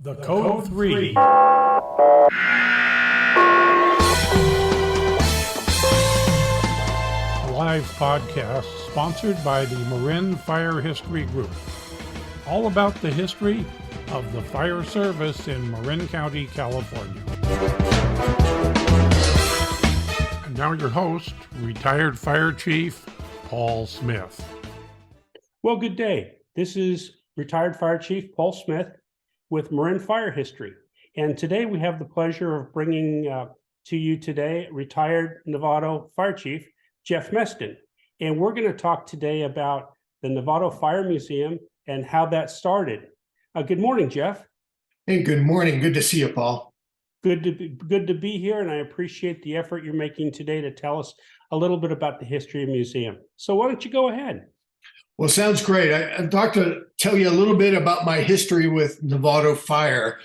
The Code 3. A live podcast sponsored by the Marin Fire History Group. All about the history of the fire service in Marin County, California. And now your host, retired Fire Chief Paul Smith. Well, good day. This is retired Fire Chief Paul Smith with Marin Fire History. And today we have the pleasure of bringing to you today retired Novato Fire Chief Jeff Meston. And we're going to talk today about the Novato Fire Museum and how that started. Good morning, Jeff. Hey, good morning. Good to see you, Paul. Good to be here, and I appreciate the effort you're making today to tell us a little bit about the history of the museum. So why don't you go ahead? Well, sounds great. I'd like to tell you a little bit about my history with Novato Fire.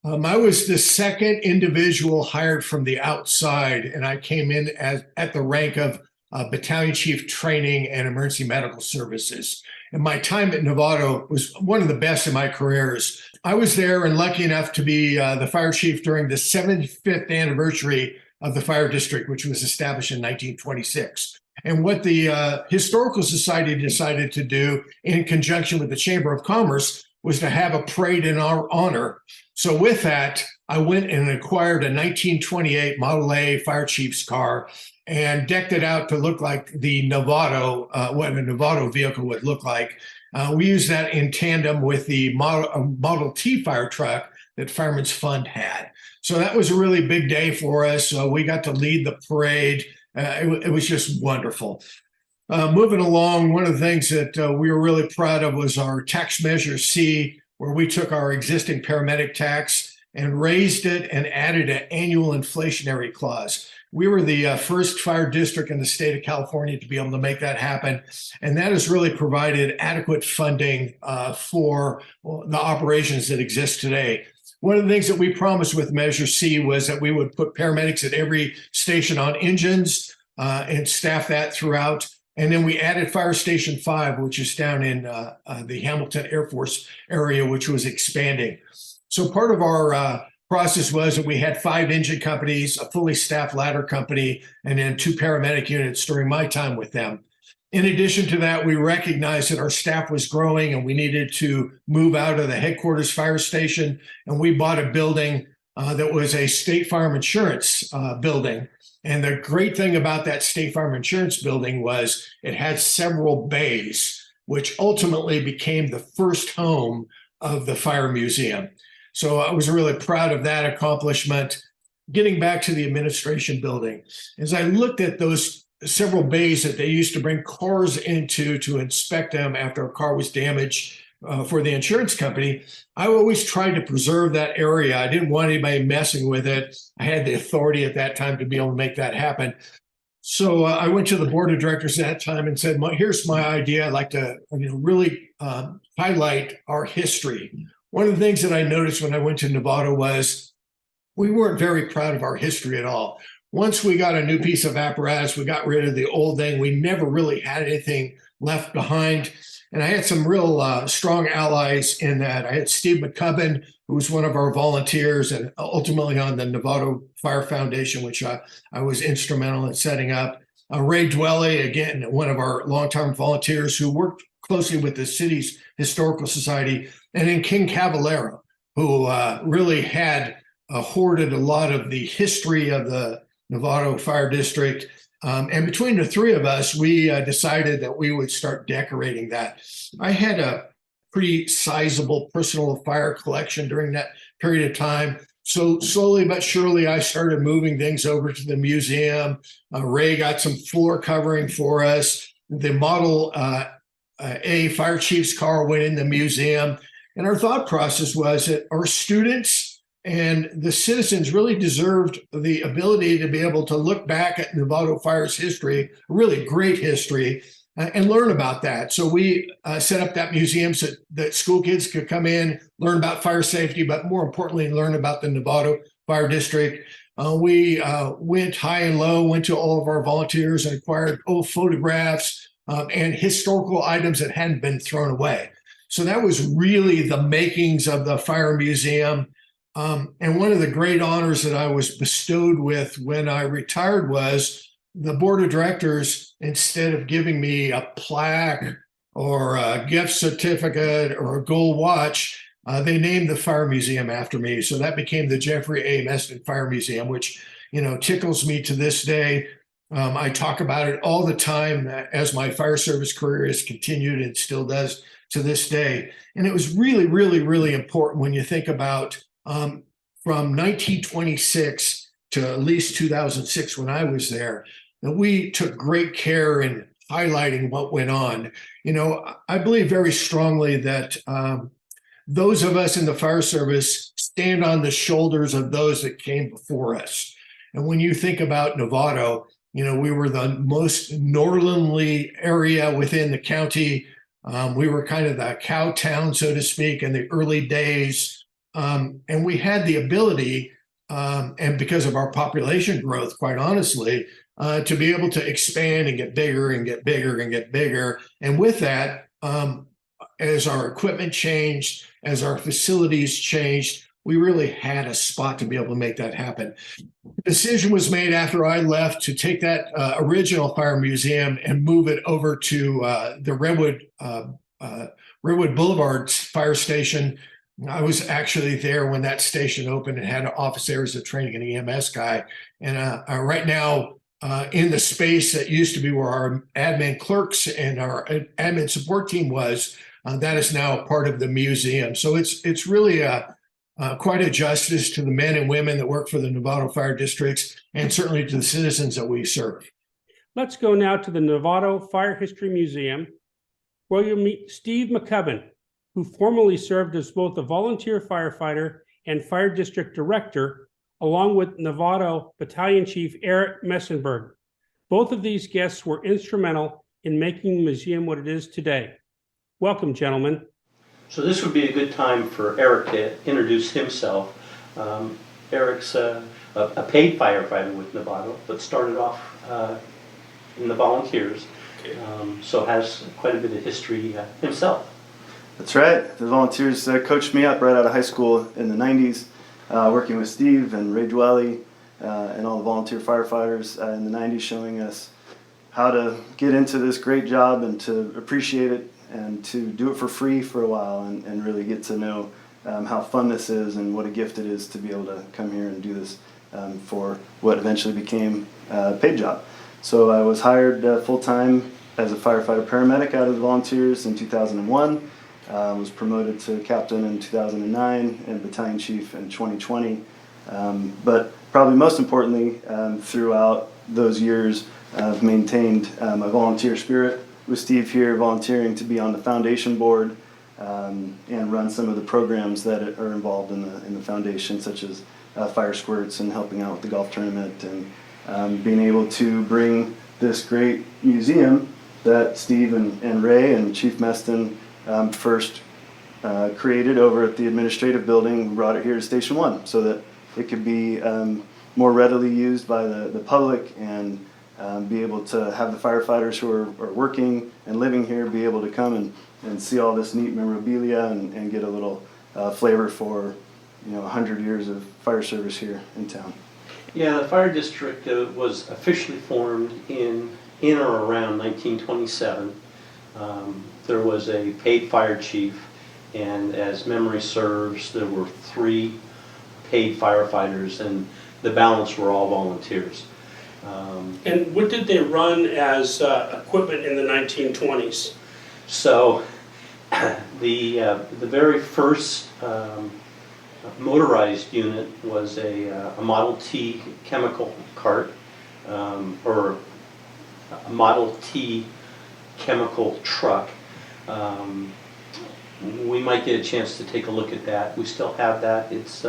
I was the second individual hired from the outside, and I came in at the rank of Battalion Chief Training and Emergency Medical Services. And my time at Novato was one of the best in my careers. I was there and lucky enough to be the fire chief during the 75th anniversary of the fire district, which was established in 1926. And what the Historical Society decided to do in conjunction with the Chamber of Commerce was to have a parade in our honor. So with that, I went and acquired a 1928 Model A fire chief's car and decked it out to look like the Novato, what a Novato vehicle would look like. We used that in tandem with the Model T fire truck that Fireman's Fund had. So that was a really big day for us. We got to lead the parade. It was just wonderful. Moving along, one of the things that we were really proud of was our tax measure C, where we took our existing paramedic tax and raised it and added an annual inflationary clause. We were the first fire district in the state of California to be able to make that happen. And that has really provided adequate funding for the operations that exist today. One of the things that we promised with Measure C was that we would put paramedics at every station on engines and staff that throughout. And then we added Fire Station 5, which is down in the Hamilton Air Force area, which was expanding. So part of our process was that we had 5 engine companies, a fully staffed ladder company, and then 2 paramedic units during my time with them. In addition to that, we recognized that our staff was growing and we needed to move out of the headquarters fire station. And we bought a building that was a State Farm Insurance building. And the great thing about that State Farm Insurance building was it had several bays, which ultimately became the first home of the Fire Museum. So I was really proud of that accomplishment. Getting back to the administration building, as I looked at those several bays that they used to bring cars into to inspect them after a car was damaged for the insurance company, I always tried to preserve that area. I didn't want anybody messing with it. I had the authority at that time to be able to make that happen. So I went to the board of directors at that time and said, here's my idea. I'd like to really highlight our history. One of the things that I noticed when I went to Novato was we weren't very proud of our history at all. Once we got a new piece of apparatus, we got rid of the old thing. We never really had anything left behind. And I had some real strong allies in that. I had Steve McCubbin, who was one of our volunteers and ultimately on the Novato Fire Foundation, which I was instrumental in setting up. Ray Dwelly, again, one of our longtime volunteers who worked closely with the city's Historical Society. And then King Cavallero, who really had hoarded a lot of the history of the Novato Fire District. And between the 3 of us, we decided that we would start decorating that. I had a pretty sizable personal fire collection during that period of time. So slowly but surely, I started moving things over to the museum. Ray got some floor covering for us. The Model A fire chief's car went in the museum. And our thought process was that our students and the citizens really deserved the ability to be able to look back at Novato Fire's history, really great history, and learn about that. So we set up that museum so that school kids could come in, learn about fire safety, but more importantly, learn about the Novato Fire District. We went high and low, went to all of our volunteers and acquired old photographs and historical items that hadn't been thrown away. So that was really the makings of the Fire Museum. And one of the great honors that I was bestowed with when I retired was the board of directors, instead of giving me a plaque or a gift certificate or a gold watch, they named the Fire Museum after me. So that became the Jeffrey A. Meston Fire Museum, which, tickles me to this day. I talk about it all the time as my fire service career has continued and still does to this day. And it was really, really, really important when you think about from 1926 to at least 2006 when I was there, that we took great care in highlighting what went on. I believe very strongly that those of us in the fire service stand on the shoulders of those that came before us. And when you think about Novato, we were the most northerly area within the county. We were kind of the cow town, so to speak, in the early days. And we had the ability, and because of our population growth, quite honestly, to be able to expand and get bigger and get bigger and get bigger. And with that, as our equipment changed, as our facilities changed, we really had a spot to be able to make that happen. The decision was made after I left to take that original fire museum and move it over to the Redwood Boulevard fire station. I was actually there when that station opened and had an office there as a training and EMS guy. And right now, in the space that used to be where our admin clerks and our admin support team was, that is now part of the museum. So it's really quite a justice to the men and women that work for the Novato Fire Districts, and certainly to the citizens that we serve. Let's go now to the Novato Fire History Museum, where you'll meet Steve McCubbin, who formerly served as both a volunteer firefighter and fire district director, along with Novato Battalion Chief Eric Messenberg. Both of these guests were instrumental in making the museum what it is today. Welcome, gentlemen. So this would be a good time for Eric to introduce himself. Eric's a paid firefighter with Novato, but started off in the volunteers, so has quite a bit of history himself. That's right. The volunteers coached me up right out of high school in the 90s, working with Steve and Ray Dwelly and all the volunteer firefighters in the 90s, showing us how to get into this great job and to appreciate it and to do it for free for a while and really get to know how fun this is and what a gift it is to be able to come here and do this for what eventually became a paid job. So I was hired full-time as a firefighter paramedic out of the volunteers in 2001. Was promoted to captain in 2009 and battalion chief in 2020. But probably most importantly, throughout those years, I've maintained my volunteer spirit with Steve here, volunteering to be on the foundation board and run some of the programs that are involved in the foundation, such as fire squirts and helping out with the golf tournament, and being able to bring this great museum that Steve and Ray and Chief Meston first created over at the administrative building. We brought it here to Station 1 so that it could be more readily used by the public and be able to have the firefighters who are working and living here be able to come and see all this neat memorabilia and get a little flavor for 100 years of fire service here in town. Yeah, the fire district was officially formed in or around 1927. There was a paid fire chief, and as memory serves, there were 3 paid firefighters, and the balance were all volunteers. And what did they run as equipment in the 1920s? So the very first motorized unit was a Model T chemical cart, or a Model T chemical truck. We might get a chance to take a look at that. We still have that. It's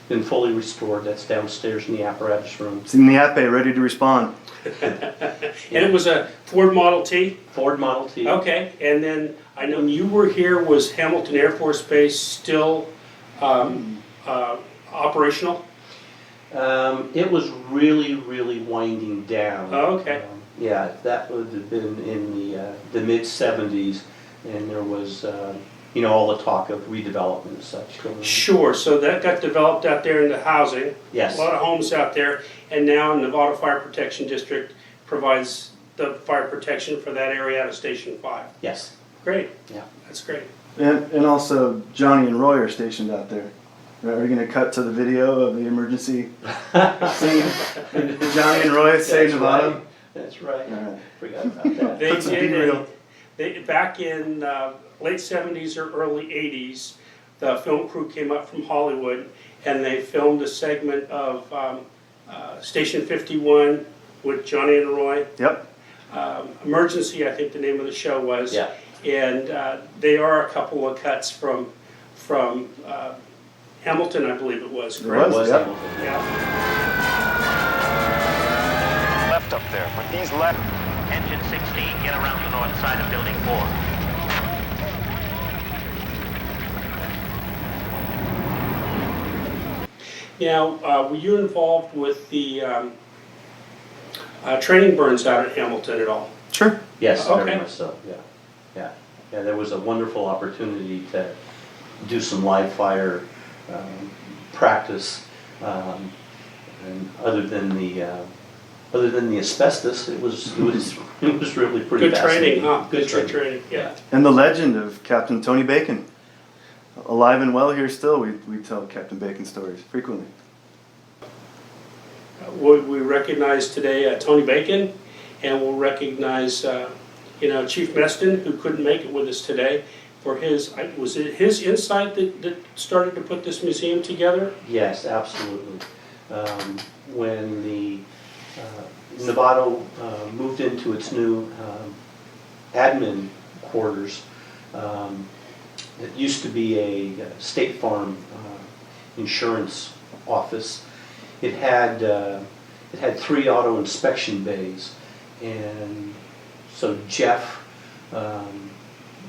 been fully restored. That's downstairs in the apparatus room. It's in the Ape, ready to respond. And it was a Ford Model T? Ford Model T. Okay, and then I know you were here, was Hamilton Air Force Base still operational? It was really winding down. Oh, okay. Yeah, that would have been in the mid-70s, and there was all the talk of redevelopment and such going on. Sure, so that got developed out there in the housing. Yes. A lot of homes out there, and now Novato Fire Protection District provides the fire protection for that area out of Station 5. Yes. Great. Yeah. That's great. And also Johnny and Roy are stationed out there. Are we going to cut to the video of the emergency scene? Johnny and Roy say That's Novato? right. That's right. All right. Forgot about that. They Puts it in did real. back in late 70s or early 80s, the film crew came up from Hollywood and they filmed a segment of Station 51 with Johnny and Roy. Yep. Emergency, I think the name of the show was. Yeah. And they are a couple of cuts from Hamilton, I believe it was. It Correct? was, Was yeah. Hamilton. Yeah. Left up there, but these left. Engine 16, get around the north side of Building 4. Now, were you involved with the training burns out at Hamilton at all? Sure. Yes, Okay. very much so, yeah. Yeah. Yeah, there was a wonderful opportunity to do some live fire practice. And other than the asbestos, it was really pretty Good training, fascinating. huh? Good Good training. training, yeah. And the legend of Captain Tony Bacon. Alive and well here still, we tell Captain Bacon stories frequently. We recognize today Tony Bacon, and we'll recognize Chief Meston, who couldn't make it with us today, for was it his insight that started to put this museum together? Yes, absolutely. When the Novato moved into its new admin quarters, it used to be a State Farm insurance office. It had 3 auto inspection bays, and so Jeff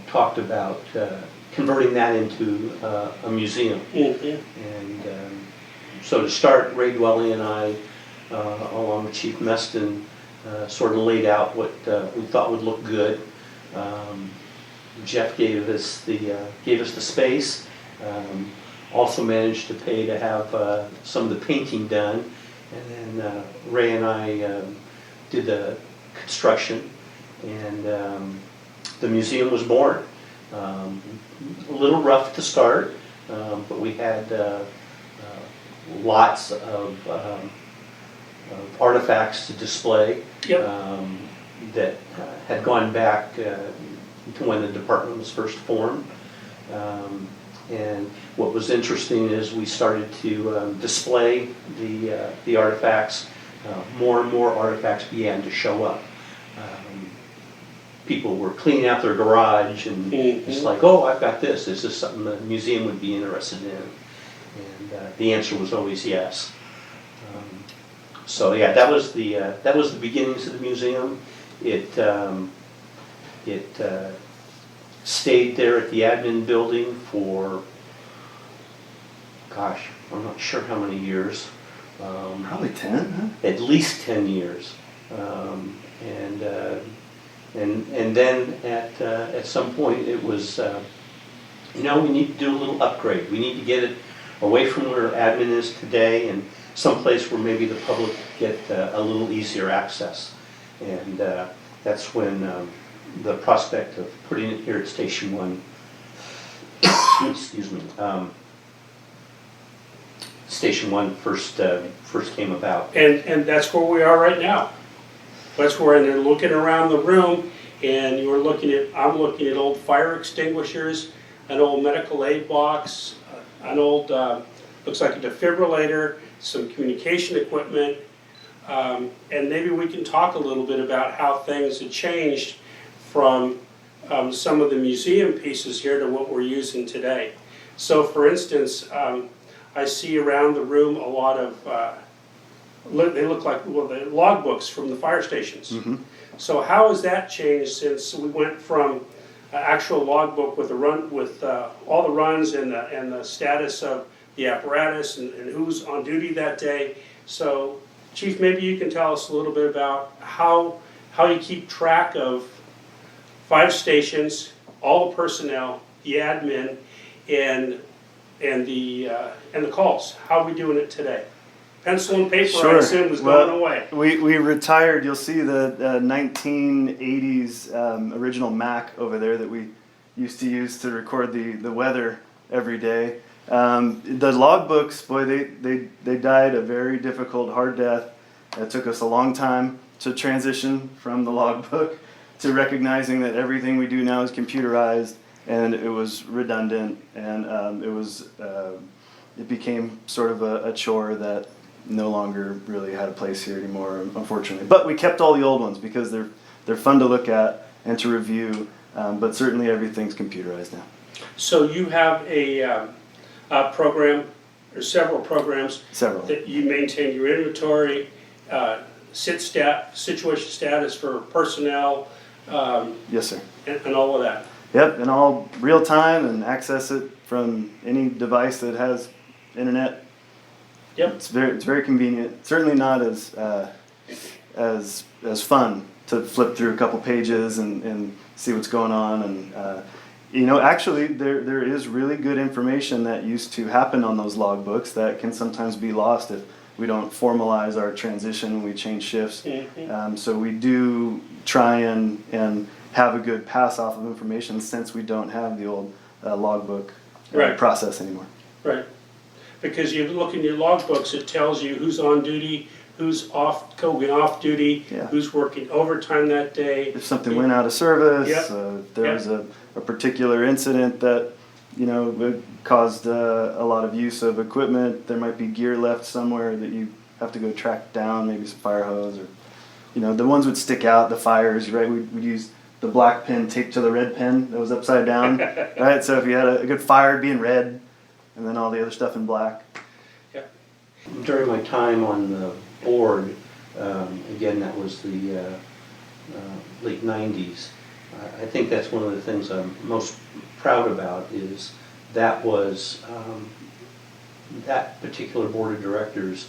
talked about converting that into a museum. Mm-hmm. And so to start, Ray Dwelly and I, along with Chief Meston, sort of laid out what we thought would look good. Jeff gave us the space. Also managed to pay to have some of the painting done, and then Ray and I did the construction, and the museum was born. A little rough to start, but we had lots of artifacts to display. Yep. That had gone back to when the department was first formed. And what was interesting is we started to display the artifacts. More and more artifacts began to show up. People were cleaning out their garage, and it's like, oh, I've got this. Is this something the museum would be interested in? And the answer was always yes. So yeah, that was the beginnings of the museum. It stayed there at the admin building for, gosh, I'm not sure how many years. Probably 10, huh? At least 10 years. And then at some point it was, we need to do a little upgrade. We need to get it away from where admin is today and someplace where maybe the public get a little easier access. And that's when the prospect of putting it here at Station 1, excuse me, Station 1 first came about. And that's where we are right now. That's where they're looking around the room, and I'm looking at old fire extinguishers, an old medical aid box, an old, looks like a defibrillator, some communication equipment, and maybe we can talk a little bit about how things have changed from some of the museum pieces here to what we're using today. So for instance, I see around the room a lot of, they look like, well, the logbooks from the fire stations. Mm-hmm. So how has that changed since we went from an actual logbook with all the runs and the status of the apparatus and who's on duty that day? So Chief, maybe you can tell us a little bit about how you keep track of 5 stations, all the personnel, the admin, and the calls. How are we doing it today? Pencil and paper, I Sure. assume, was Well, going away. We retired. You'll see the 1980s original Mac over there that we used to use to record the weather every day. The logbooks, boy, they died a very difficult, hard death. It took us a long time to transition from the logbook to recognizing that everything we do now is computerized, and it was redundant, and it became sort of a chore that no longer really had a place here anymore, unfortunately. But we kept all the old ones because they're fun to look at and to review. But certainly everything's computerized now. So you have a program, or several programs, Several. that you maintain your inventory, situation status for personnel, Yes, sir. and all of that. Yep, and all real time and access it from any device that has internet. Yep. It's very convenient. Certainly not as fun to flip through a couple pages and see what's going on. And actually there is really good information that used to happen on those logbooks that can sometimes be lost if we don't formalize our transition when we change shifts. Mm-hmm. So we do try and have a good pass off of information since we don't have the old logbook Right. process anymore. Right. Because you look in your logbooks, it tells you who's on duty, who's going off duty, Yeah. who's working overtime that day. If something went out of service, Yep. if there was a particular incident that it caused a lot of use of equipment, there might be gear left somewhere that you have to go track down, maybe some fire hose, or the ones would stick out, the fires, right? We'd use the black pin taped to the red pin that was upside down, right? So if you had a good fire, it'd be in red, and then all the other stuff in black. Yeah. During my time on the board, again, that was the late 90s, I think that's one of the things I'm most proud about is that was that particular board of directors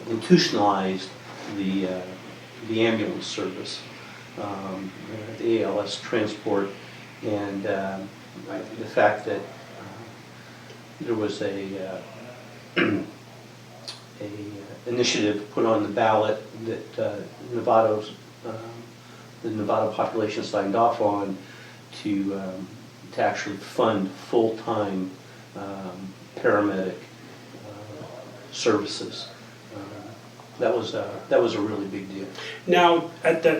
institutionalized the ambulance service, the ALS transport, and the fact that there was a initiative put on the ballot that the Novato population signed off on to actually fund full-time paramedic services. That was a really big deal. Now,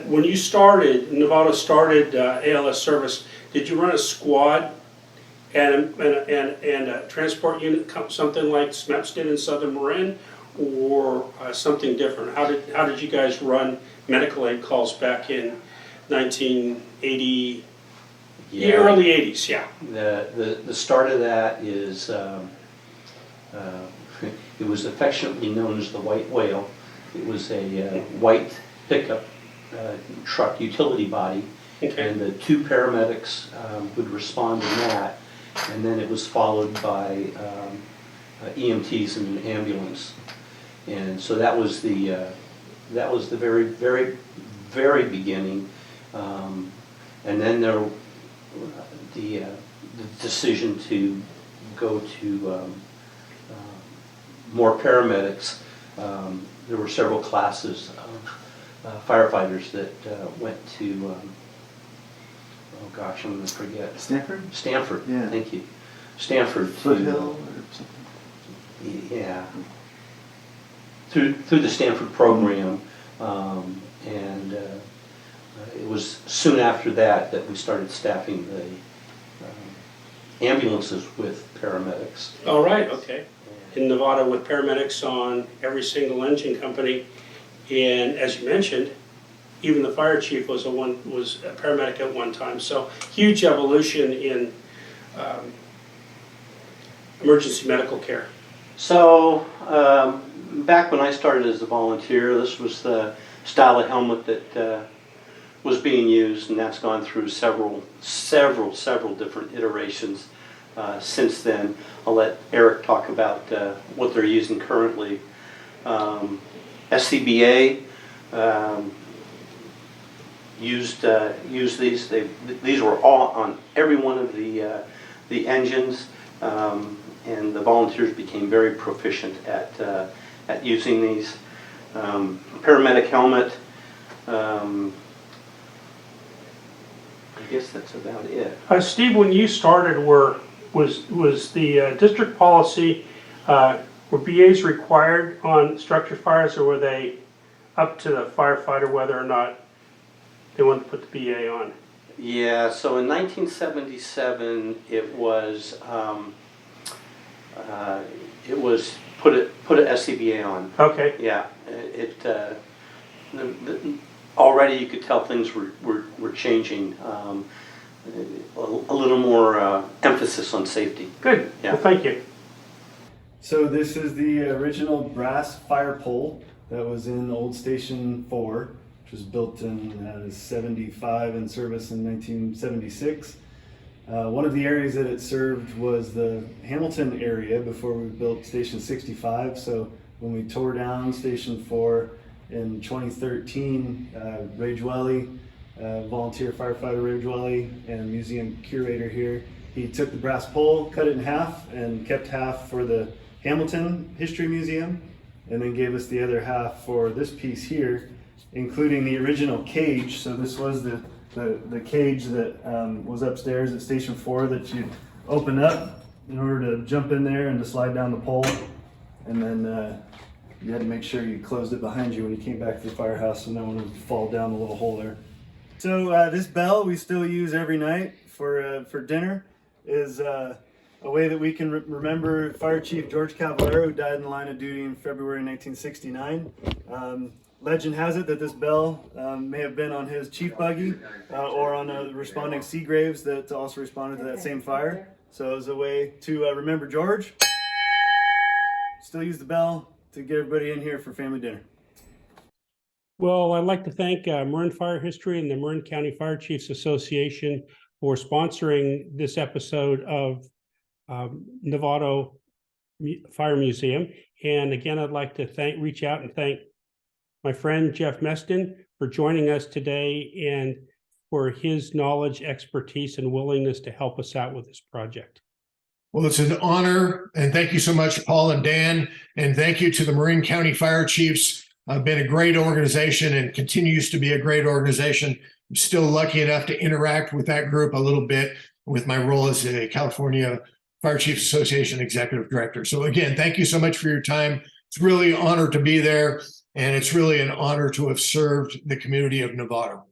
when you started, Novato started ALS service, did you run a squad and a transport unit, something like SMEPS did in Southern Marin, or something different? How did you guys run medical aid calls back in 1980, the early 80s? Yeah. The start of that is it was affectionately known as the White Whale. It was a white pickup truck utility body, Okay. and the two paramedics would respond in that, and then it was followed by EMTs and an ambulance, and so that was the very very very beginning, and then the decision to go to more paramedics. There were several classes of firefighters that went to, oh gosh, I'm going to forget. Stanford? Stanford, Yeah. thank you. Stanford. Foothill or something? Yeah. Through the Stanford program, and it was soon after that we started staffing the ambulances with paramedics. All right, okay. In Novato with paramedics on every single engine company, and as you mentioned, even the fire chief was a paramedic at one time. So huge evolution in emergency medical care. So Back when I started as a volunteer, this was the style of helmet that was being used, and that's gone through several different iterations since then. I'll let Eric talk about what they're using currently. used these. These were all on every one of the engines, and the volunteers became very proficient at using these. Paramedic helmet. I guess that's about it. Steve, when you started, was the district policy, were BAs required on structure fires, or were they up to the firefighter whether or not they wanted to put the BA on? Yeah, so in 1977, it was put a SCBA on. Okay. Yeah, already you could tell things were changing. A little more emphasis on safety. Good. Yeah. Well, thank you. So this is the original brass fire pole that was in Old Station 4, which was built in 75 and service in 1976. One of the areas that it served was the Hamilton area before we built Station 65. So when we tore down Station 4 in 2013, Ray Dwelly, volunteer firefighter Ray Dwelly, and museum curator here, he took the brass pole, cut it in half, and kept half for the Hamilton History Museum, and then gave us the other half for this piece here, including the original cage. So this was the cage that was upstairs at Station 4 that you'd open up in order to jump in there and to slide down the pole, and then you had to make sure you closed it behind you when you came back to the firehouse so no one would fall down the little hole there. So this bell we still use every night for dinner. Is a way that we can remember Fire Chief George Cavallaro, who died in the line of duty in February 1969. Legend has it that this bell may have been on his chief buggy or on the responding Seagraves that also responded to that same fire. So it was a way to remember George. Still use the bell to get everybody in here for family dinner. Well, I'd like to thank Marin Fire History and the Marin County Fire Chiefs Association for sponsoring this episode of Novato Fire Museum. And again, I'd like to reach out and thank my friend Jeff Meston for joining us today and for his knowledge, expertise, and willingness to help us out with this project. Well, it's an honor, and thank you so much, Paul and Dan, and thank you to the Marin County Fire Chiefs. Been a great organization and continues to be a great organization. I'm still lucky enough to interact with that group a little bit with my role as a California Fire Chiefs Association Executive Director. So again, thank you so much for your time. It's really an honor to be there, and it's really an honor to have served the community of Novato.